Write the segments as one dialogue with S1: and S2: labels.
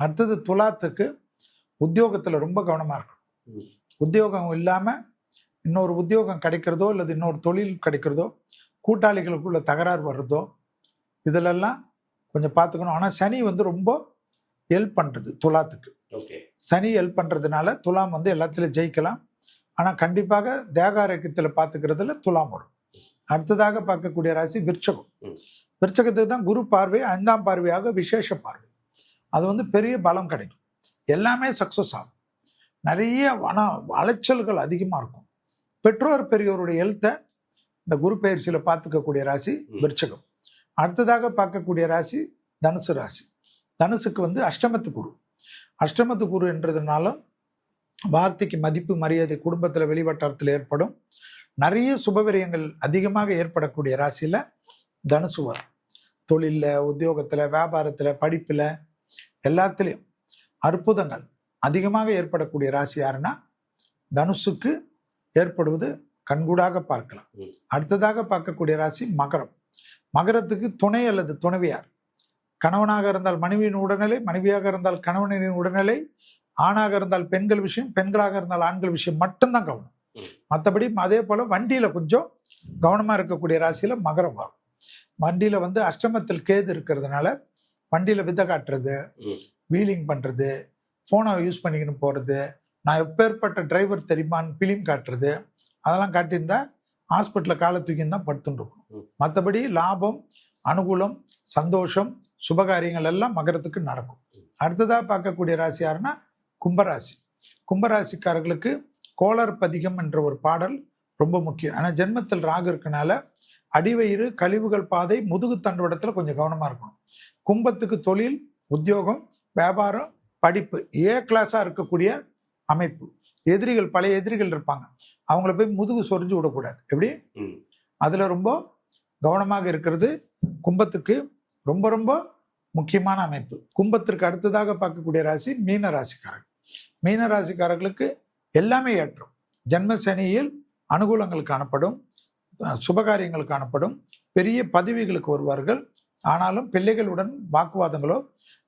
S1: அடுத்தது துலாத்துக்கு உத்தியோகத்தில் ரொம்ப கவனமாக இருக்கும். உத்தியோகம் இல்லாமல் இன்னொரு உத்தியோகம் கிடைக்கிறதோ அல்லது இன்னொரு தொழில் கிடைக்கிறதோ, கூட்டாளிகளுக்குள்ள தகராறு வர்றதோ, இதிலெல்லாம் கொஞ்சம் பார்த்துக்கணும். ஆனால் சனி ரொம்ப ஹெல்ப் பண்ணுறது துலாத்துக்கு. சனி ஹெல்ப் பண்ணுறதுனால துலாம் எல்லாத்துலேயும் ஜெயிக்கலாம். ஆனால் கண்டிப்பாக தேக ஆரோக்கியத்தில் பார்த்துக்கிறதுல துலாம் வரும். அடுத்ததாக பார்க்கக்கூடிய ராசி விருச்சகம். விருச்சகத்துக்கு தான் குரு பார்வை 5ஆம் பார்வையாக விசேஷ பார்வை. அது பெரிய பலம் கிடைக்கும். எல்லாமே சக்ஸஸ் ஆகும். நிறைய அலைச்சல்கள் அதிகமாக இருக்கும். பெற்றோர் பெரியோருடைய ஹெல்த்தை இந்த குரு பயிற்சியில் பார்த்துக்கக்கூடிய ராசி விருச்சகம். அடுத்ததாக பார்க்கக்கூடிய ராசி தனுசு ராசி. தனுசுக்கு அஷ்டமத்து குரு. அஷ்டமத்து குரு என்றதுனாலும் வார்த்தைக்கு மதிப்பு மரியாதை குடும்பத்தில் வெளிவட்டாரத்தில் ஏற்படும். நிறைய சுபவிரயங்கள் அதிகமாக ஏற்படக்கூடிய ராசியில் தனுசு வரும். தொழிலில், உத்தியோகத்தில், வியாபாரத்தில், படிப்பில் எல்லாத்துலேயும் அற்புதங்கள் அதிகமாக ஏற்படக்கூடிய ராசி யாருன்னா தனுசுக்கு ஏற்படுவது கண்கூடாக பார்க்கலாம். அடுத்ததாக பார்க்கக்கூடிய ராசி மகரம். மகரத்துக்கு துணை அல்லது துணைவியார். கணவனாக இருந்தால் மனைவியின் உடல்நிலை, மனைவியாக இருந்தால் கணவனின் உடல்நிலை, ஆணாக இருந்தால் பெண்கள் விஷயம், பெண்களாக இருந்தால் ஆண்கள் விஷயம் மட்டும்தான் கவனம். மற்றபடி அதே போல் வண்டியில் கொஞ்சம் கவனமாக இருக்கக்கூடிய ராசியில் மகரம் ஆகும். வண்டியில் அஷ்டமத்தில் கேது இருக்கிறதுனால வண்டியில் விதை காட்டுறது, வீலிங் பண்ணுறது, ஃபோனை யூஸ் பண்ணிக்கின்னு போகிறது, நான் எப்பேற்பட்ட டிரைவர் தெரியுமான்னு ஃபிலிம் காட்டுறது, அதெல்லாம் காட்டியிருந்தா ஹாஸ்பிட்டலில் காலை தூக்கின்னு தான் படுத்துட்டுருக்கும். மற்றபடி லாபம், அனுகூலம், சந்தோஷம், சுபகாரியங்கள் எல்லாம் மகரத்துக்கு நடக்கும். அடுத்ததாக பார்க்கக்கூடிய ராசி யாருன்னா கும்பராசி. கும்பராசிக்காரர்களுக்கு கோளர் பதிகம் என்ற ஒரு பாடல் ரொம்ப முக்கியம். ஆனால் ஜென்மத்தில் ராகு இருக்கனால அடிவயிறு, கழிவுகள் பாதை, முதுகு தண்டுவடத்தில் கொஞ்சம் கவனமாக இருக்கணும். கும்பத்துக்கு தொழில், உத்தியோகம், வியாபாரம், படிப்பு ஏ கிளாஸாக இருக்கக்கூடிய அமைப்பு. எதிரிகள், பழைய எதிரிகள் இருப்பாங்க, அவங்கள போய் முதுகு சொரிஞ்சு விடக்கூடாது. எப்படி அதில் ரொம்ப கவனமாக இருக்கிறது கும்பத்துக்கு ரொம்ப ரொம்ப முக்கியமான அமைப்பு. கும்பத்திற்கு அடுத்ததாக பார்க்கக்கூடிய ராசி மீன ராசிக்காரர்கள். மீன ராசிக்காரர்களுக்கு எல்லாமே ஏற்றம். ஜென்ம சனியில் அனுகூலங்கள் காணப்படும், சுபகாரியங்கள் காணப்படும், பெரிய பதவிகளுக்கு வருவார்கள். ஆனாலும் பிள்ளைகளுடன் வாக்குவாதங்களோ,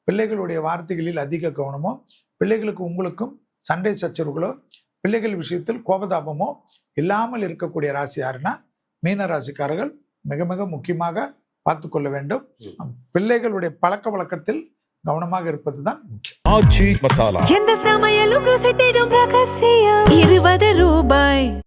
S1: பிள்ளைகளுடைய வார்த்தைகளில் அதிக கவனமோ, பிள்ளைகளுக்கு உங்களுக்கும் சண்டை சச்சரவுகளோ, பிள்ளைகள் விஷயத்தில் கோபதாபமோ இல்லாமல் இருக்கக்கூடிய ராசி யாருன்னா மீன ராசிக்காரர்கள் மிக மிக முக்கியமாக பார்த்து கொள்ள வேண்டும். பிள்ளைகளுடைய பழக்க வழக்கத்தில் கவனமாக இருப்பதுதான் முக்கியம்.
S2: ஆச்சி மசாலா. எந்த சமையலும் ருசி தேடும் ரகசியம். 20 ரூபாய்.